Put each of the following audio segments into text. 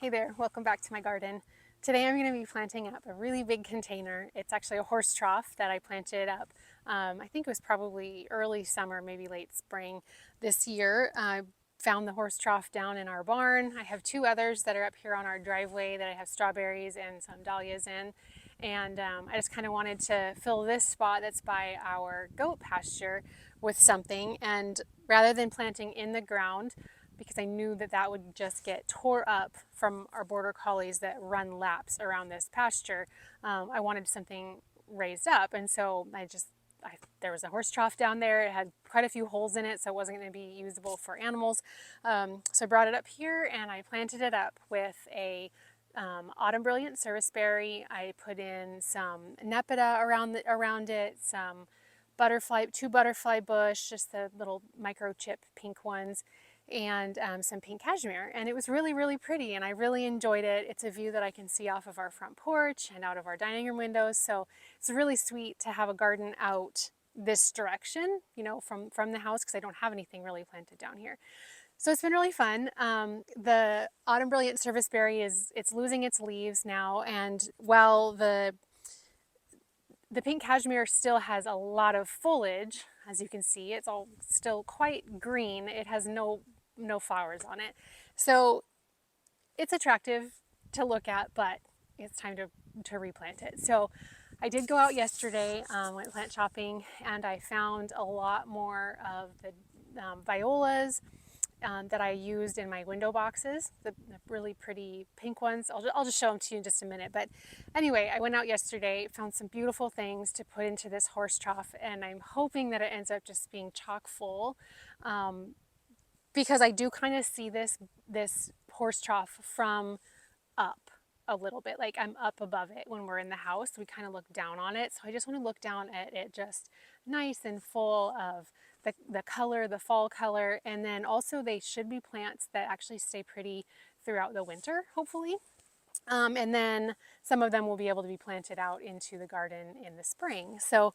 Hey there, welcome back to my garden. Today I'm going to be planting up a really big container. It's actually a horse trough that I planted up. I think it was probably early summer, maybe late spring this year. I found the horse trough down in our barn. I have two others that are up here on our driveway that I have strawberries and some dahlias in. And I just kind of wanted to fill this spot that's by our goat pasture with something. And rather than planting in the ground, because I knew that that would just get tore up from our border collies that run laps around this pasture. I wanted something raised up, and so there was a horse trough down there. It had quite a few holes in it, so it wasn't going to be usable for animals. So I brought it up here and I planted it up with a autumn brilliant serviceberry. I put in some nepeta around it, some two butterfly bush, just the little microchip pink ones, and some pink cashmere, and it was really, really pretty, and I really enjoyed it. It's a view that I can see off of our front porch and out of our dining room windows, so it's really sweet to have a garden out this direction, you know, from the house, because I don't have anything really planted down here. So it's been really fun. The autumn brilliant serviceberry it's losing its leaves now, and while the pink cashmere still has a lot of foliage, as you can see, it's all still quite green. It has no flowers on it. So it's attractive to look at, but it's time to replant it. So I did go out yesterday, went plant shopping, and I found a lot more of the violas that I used in my window boxes, the really pretty pink ones. I'll just show them to you in just a minute. But anyway, I went out yesterday, found some beautiful things to put into this horse trough, and I'm hoping that it ends up just being chock full, because I do kind of see this horse trough from up a little bit. Like I'm up above it when we're in the house. We kind of look down on it. So I just want to look down at it just nice and full of the color, the fall color. And then also they should be plants that actually stay pretty throughout the winter, hopefully. And then some of them will be able to be planted out into the garden in the spring. So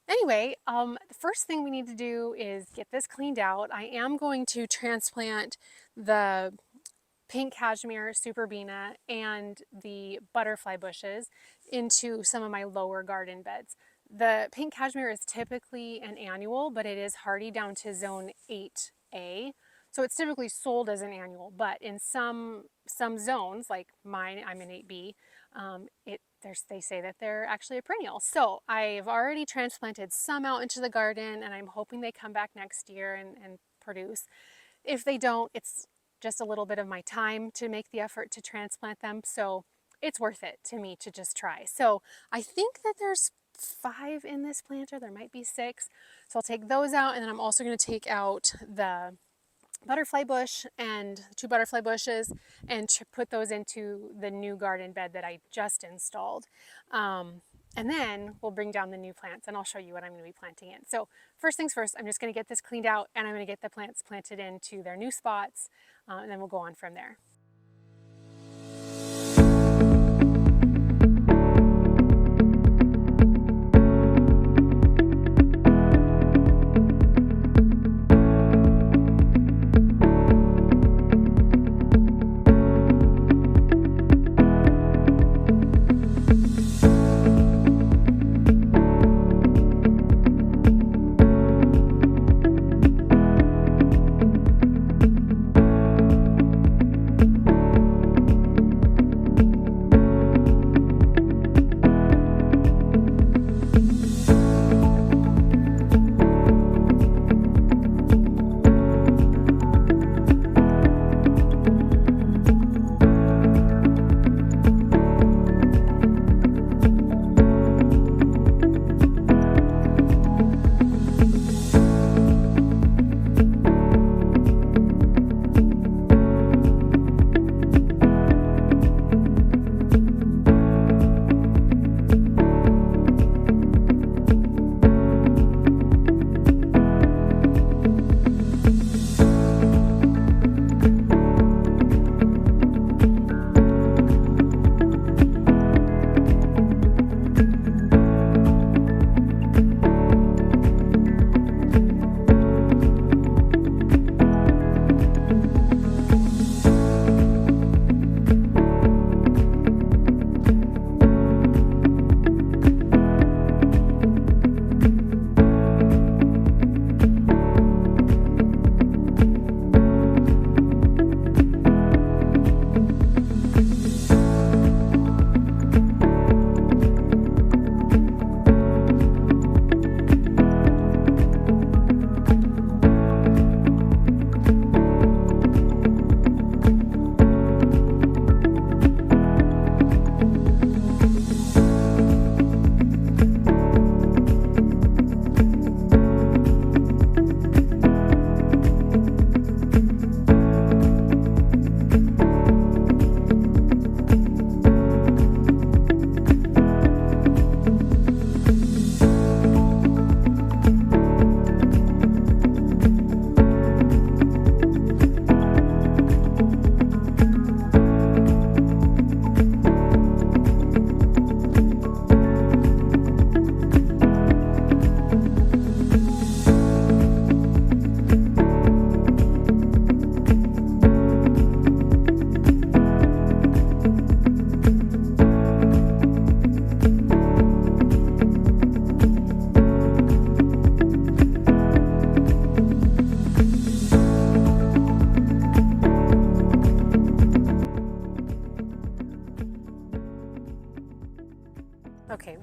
anyway, the first thing we need to do is get this cleaned out. I am going to transplant the pink cashmere, superbena, and the butterfly bushes into some of my lower garden beds. The pink cashmere is typically an annual, but it is hardy down to zone 8A. So it's typically sold as an annual, but in some zones, like mine, I'm in 8B, they say that they're actually a perennial. So I've already transplanted some out into the garden, and I'm hoping they come back next year and produce. If they don't, it's just a little bit of my time to make the effort to transplant them, so it's worth it to me to just try. So I think that there's 5 in this planter. There might be 6. So I'll take those out, and then I'm also going to take out the butterfly bush and 2 butterfly bushes and put those into the new garden bed that I just installed. And then we'll bring down the new plants, and I'll show you what I'm going to be planting in. So first things first, I'm just going to get this cleaned out, and I'm going to get the plants planted into their new spots, and then we'll go on from there.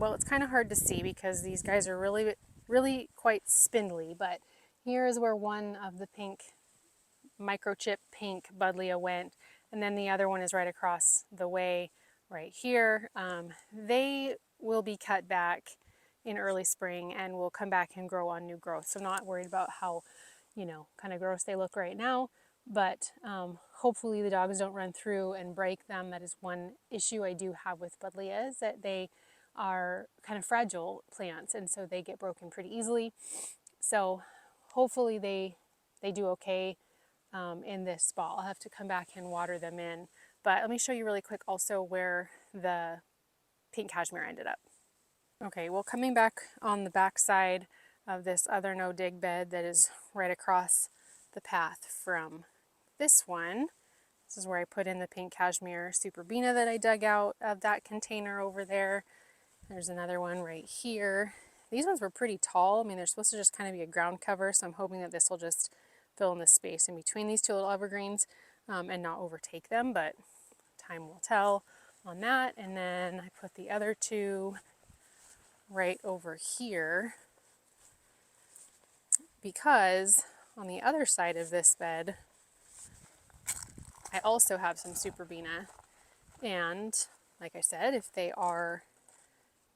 well, it's kind of hard to see because these guys are really quite spindly, but here is where one of the pink microchip pink buddleia went, and then the other one is right across the way right here. They will be cut back in early spring and will come back and grow on new growth. So not worried about how, kind of gross they look right now, but hopefully the dogs don't run through and break them. That is one issue I do have with buddleias, that they are kind of fragile plants, and so they get broken pretty easily. So hopefully they do okay in this fall. I'll have to come back and water them in. But let me show you really quick also where the pink cashmere ended up. Okay, well, coming back on the back side of this other no-dig bed that is right across the path from this one, this is where I put in the pink cashmere superbena that I dug out of that container over there. There's another one right here. These ones were pretty tall. I mean, they're supposed to just kind of be a ground cover, so I'm hoping that this will just fill in the space in between these two little evergreens and not overtake them, but time will tell on that. And then I put the other two right over here because on the other side of this bed I also have some superbena, and like I said, if they are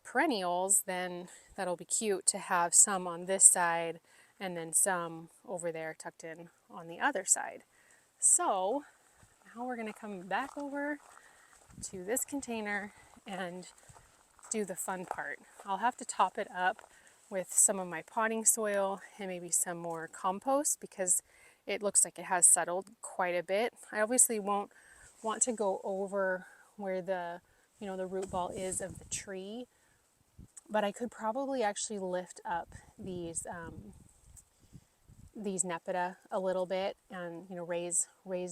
perennials, then that'll be cute to have some on this side and then some over there tucked in on the other side. So now we're going to come back over to this container and do the fun part. I'll have to top it up with some of my potting soil and maybe some more compost because it looks like it has settled quite a bit. I obviously won't want to go over where the the root ball is of the tree, but I could probably actually lift up these nepeta a little bit and raise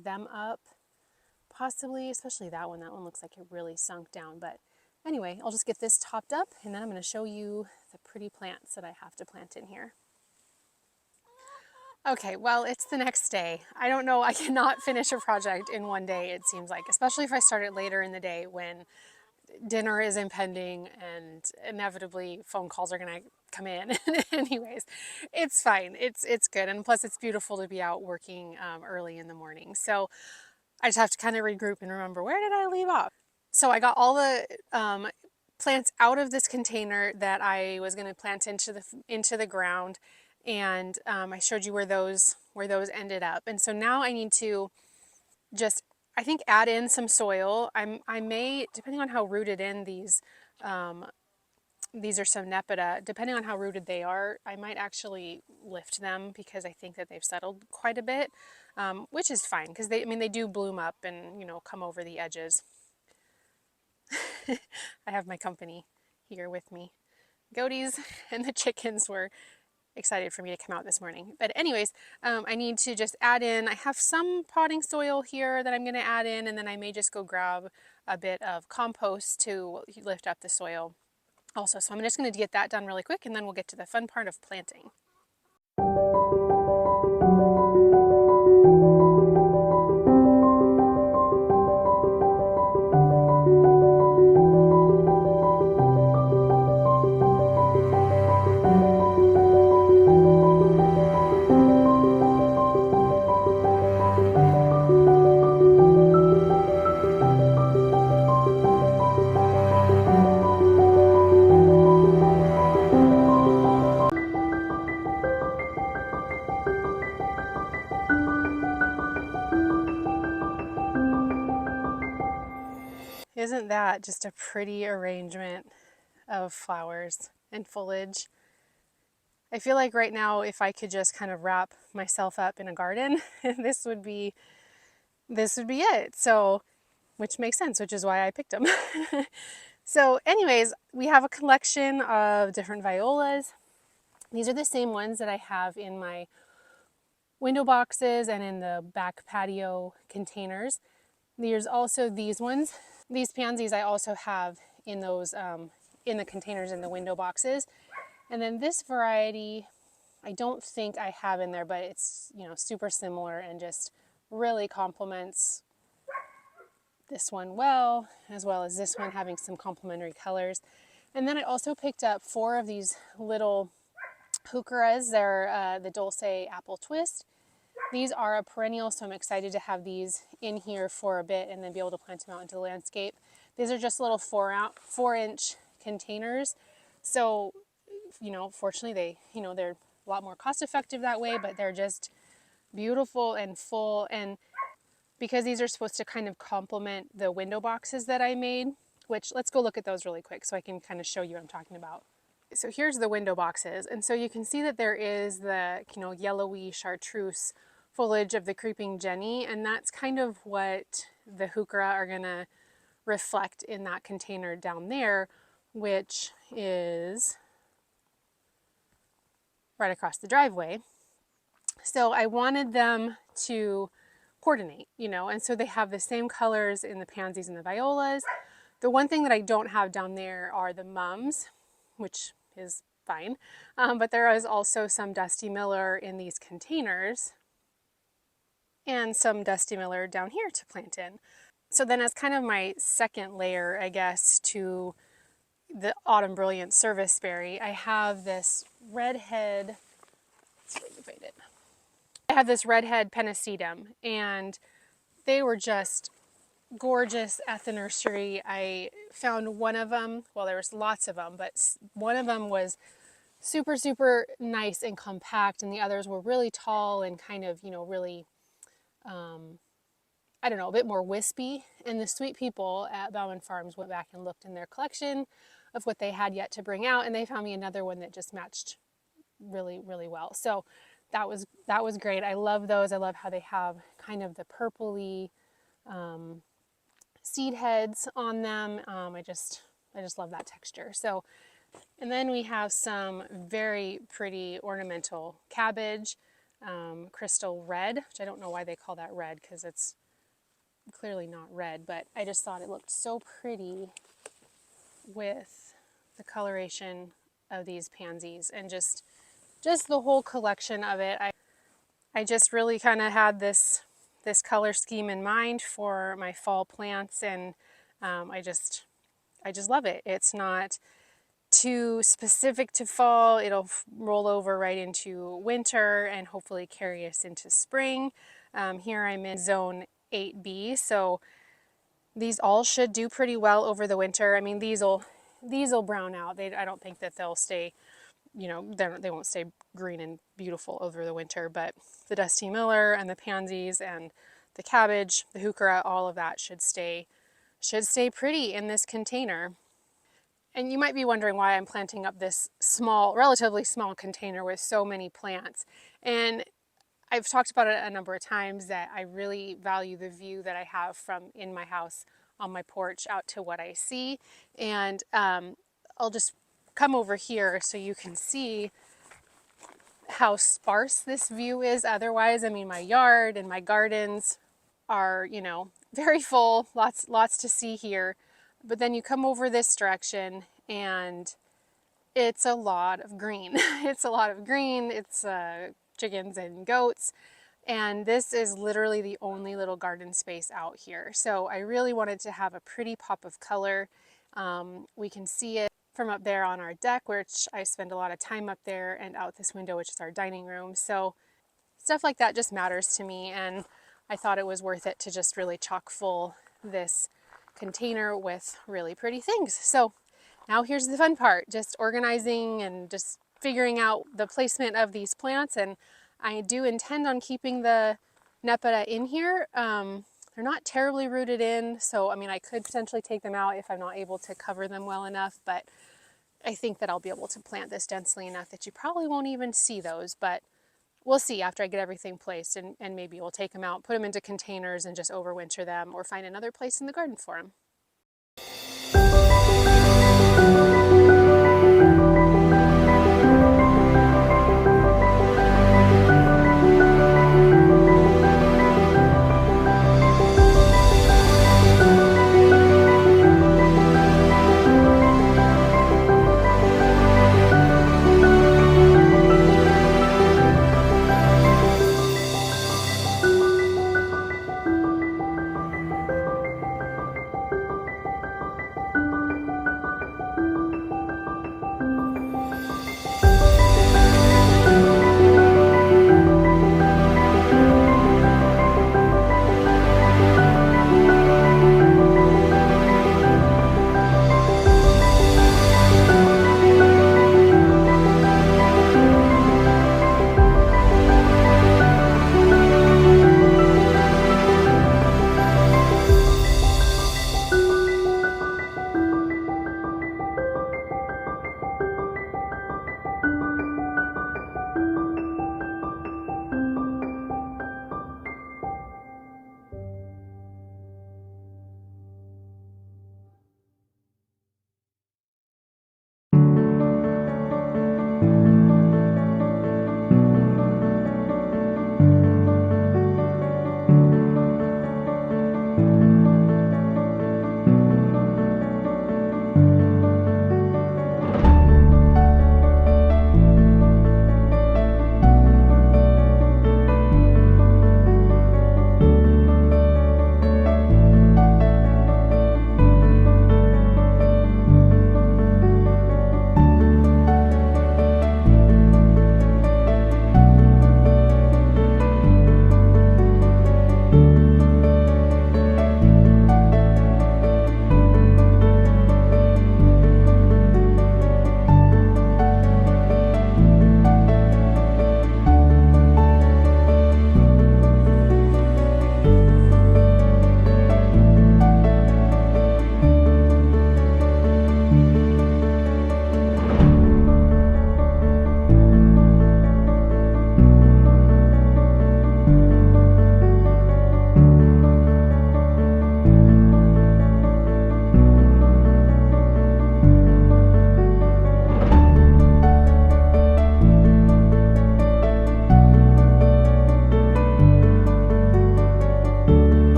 them up, possibly, especially that one. That one looks like it really sunk down. But anyway, I'll just get this topped up and then I'm going to show you the pretty plants that I have to plant in here. Okay, well, it's the next day. I don't know, I cannot finish a project in one day, it seems like, especially if I start it later in the day when dinner is impending and inevitably phone calls are gonna come in. Anyways, it's fine, it's good, and plus it's beautiful to be out working early in the morning. So I just have to kind of regroup and remember, where did I leave off? So I got all the plants out of this container that I was going to plant into the ground, and I showed you where those ended up. And so now I need to just, I think, add in some soil. I may, depending on how rooted in these are some nepeta, depending on how rooted they are, I might actually lift them because I think that they've settled quite a bit, which is fine because they do bloom up and come over the edges. I have my company here with me. Goaties and the chickens were excited for me to come out this morning. But anyways, I need to just add in, I have some potting soil here that I'm going to add in, and then I may just go grab a bit of compost to lift up the soil also. So I'm just going to get that done really quick, and then we'll get to the fun part of planting. Isn't that just a pretty arrangement of flowers and foliage? I feel like right now, if I could just kind of wrap myself up in a garden, this would be it. So, which makes sense, which is why I picked them. So anyways, we have a collection of different violas. These are the same ones that I have in my window boxes and in the back patio containers. There's also these ones. These pansies I also have in those in the containers in the window boxes. And then this variety, I don't think I have in there, but it's super similar and just really complements this one well as this one, having some complementary colors. And then I also picked up 4 of these little heucheras. They're the Dulce apple twist. These are a perennial, so I'm excited to have these in here for a bit and then be able to plant them out into the landscape. These are just little 4-inch containers. So, you know, fortunately they're a lot more cost effective that way, but they're just beautiful and full. And because these are supposed to kind of complement the window boxes that I made, which let's go look at those really quick so I can kind of show you what I'm talking about. So here's the window boxes. And so you can see that there is the, you know, yellowy chartreuse foliage of the creeping Jenny. And that's kind of what the heuchera are gonna reflect in that container down there, which is right across the driveway. So I wanted them to coordinate, you know, and so they have the same colors in the pansies and the violas. The one thing that I don't have down there are the mums, which is fine, but there is also some Dusty Miller in these containers and some Dusty Miller down here to plant in. So then as kind of my second layer, I guess, to the Autumn Brilliant Serviceberry, I have this redhead, let's see if I can find it. I have this redhead pennisetum, and they were just gorgeous at the nursery. I found one of them, well, there was lots of them, but one of them was super, super nice and compact, and the others were really tall and kind of, you know, really, I don't know, a bit more wispy. And the sweet people at Bauman Farms went back and looked in their collection of what they had yet to bring out, and they found me another one that just matched really, really well. So that was great. I love those. I love how they have kind of the purpley seed heads on them. I just love that texture. So, and then we have some very pretty ornamental cabbage, crystal red, which I don't know why they call that red because it's clearly not red, but I just thought it looked so pretty with the coloration of these pansies and just the whole collection of it. I just really kind of had this color scheme in mind for my fall plants, and I just love it. It's not too specific to fall. It'll roll over right into winter and hopefully carry us into spring. Here I'm in zone 8B, so these all should do pretty well over the winter. I mean, these will brown out. I don't think that they'll stay, you know, they won't stay green and beautiful over the winter, but the Dusty Miller and the pansies and the cabbage, the heuchera, all of that should stay pretty in this container. And you might be wondering why I'm planting up this small, relatively small container with so many plants. And I've talked about it a number of times that I really value the view that I have from in my house on my porch out to what I see. And I'll just come over here so you can see how sparse this view is otherwise. I mean, my yard and my gardens are, you know, very full, lots to see here. But then you come over this direction and it's a lot of green. It's a lot of green. It's chickens and goats. And this is literally the only little garden space out here. So I really wanted to have a pretty pop of color. We can see it from up there on our deck, which I spend a lot of time up there, and out this window, which is our dining room. So stuff like that just matters to me, and I thought it was worth it to just really chock full this container with really pretty things. So now here's the fun part, just organizing and just figuring out the placement of these plants. And I do intend on keeping the Nepeta in here. They're not terribly rooted in, so I mean, I could potentially take them out if I'm not able to cover them well enough, but I think that I'll be able to plant this densely enough that you probably won't even see those, but we'll see after I get everything placed, and maybe we'll take them out, put them into containers and just overwinter them, or find another place in the garden for them.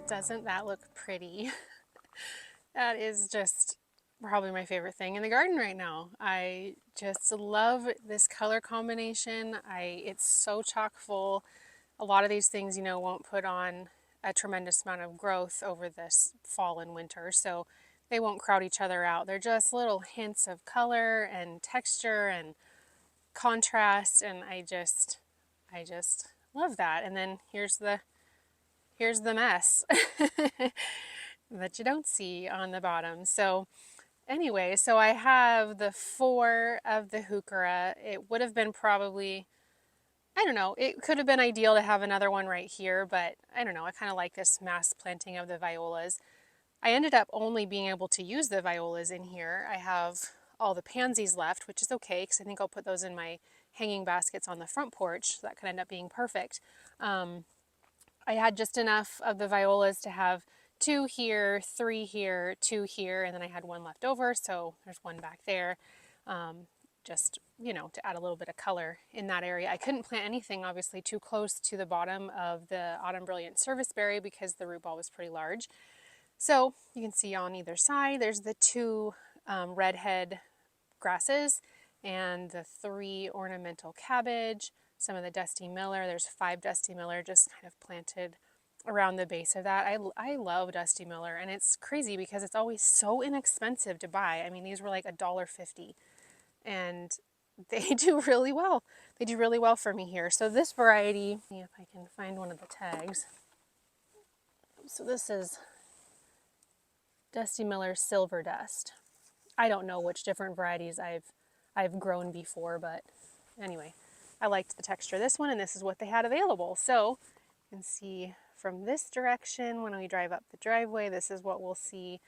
Doesn't that look pretty? That is just probably my favorite thing in the garden right now. I just love this color combination. It's so chock full. A lot of these things, you know, won't put on a tremendous amount of growth over this fall and winter, so they won't crowd each other out. They're just little hints of color and texture and contrast, and I just love that. And then here's the mess that you don't see on the bottom. So anyway, so I have the 4 of the heuchera. It would have been probably, I don't know, it could have been ideal to have another one right here, but I don't know, I kind of like this mass planting of the violas. I ended up only being able to use the violas in here. I have all the pansies left, which is okay because I think I'll put those in my hanging baskets on the front porch. So that could end up being perfect. I had just enough of the violas to have 2 here, 3 here, 2 here, and then I had 1 left over, so there's 1 back there. Just, you know, to add a little bit of color in that area. I couldn't plant anything obviously too close to the bottom of the Autumn Brilliant Serviceberry because the root ball was pretty large. So you can see on either side there's the 2 redhead grasses and the 3 ornamental cabbage, some of the Dusty Miller. There's 5 Dusty Miller just kind of planted around the base of that. I love Dusty Miller, and it's crazy because it's always so inexpensive to buy. I mean, these were like $1.50, and they do really well. They do really well for me here. So this variety, see if I can find one of the tags. So this is Dusty Miller Silver Dust. I don't know which different varieties I've grown before, but anyway, I liked the texture of this one, and this is what they had available. So you can see from this direction, when we drive up the driveway, this is what we'll see.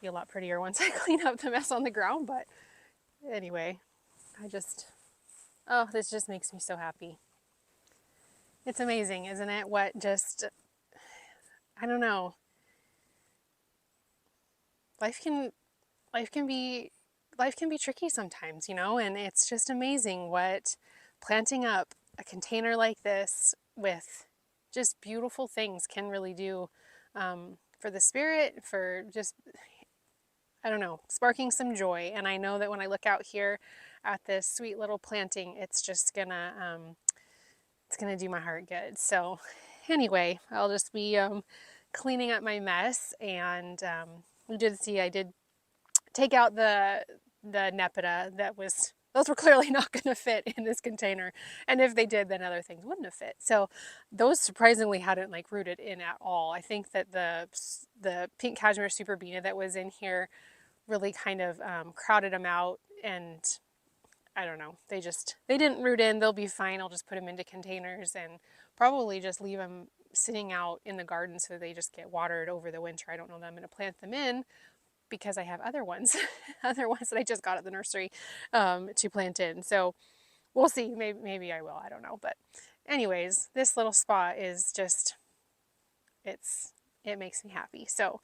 Be a lot prettier once I clean up the mess on the ground, but anyway, oh, this just makes me so happy. It's amazing, isn't it? I don't know. Life can be tricky sometimes, you know, and it's just amazing what planting up a container like this with just beautiful things can really do for the spirit, for just, I don't know, sparking some joy. And I know that when I look out here at this sweet little planting, it's just gonna do my heart good. So anyway, I'll just be cleaning up my mess, and you did see I did take out the nepeta those were clearly not going to fit in this container, and if they did, then other things wouldn't have fit. So those surprisingly hadn't like rooted in at all. I think that the pink cashmere superbena that was in here really kind of crowded them out, and I don't know, they didn't root in. They'll be fine. I'll just put them into containers and probably just leave them sitting out in the garden so they just get watered over the winter. I don't know that I'm going to plant them in, because I have other ones that I just got at the nursery to plant in. So we'll see. Maybe I will. I don't know. But anyways, this little spot is just, it makes me happy. So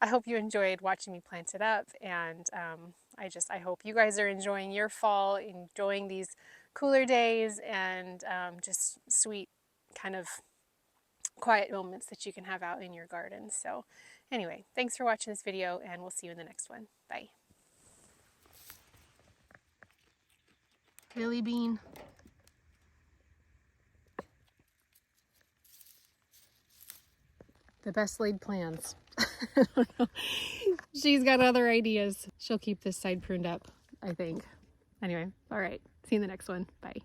I hope you enjoyed watching me plant it up. And I hope you guys are enjoying your fall, enjoying these cooler days, and just sweet kind of quiet moments that you can have out in your garden. So anyway, thanks for watching this video, and we'll see you in the next one. Bye. Billy Bean. The best laid plans. I don't know. She's got other ideas. She'll keep this side pruned up, I think. Anyway, all right. See you in the next one. Bye.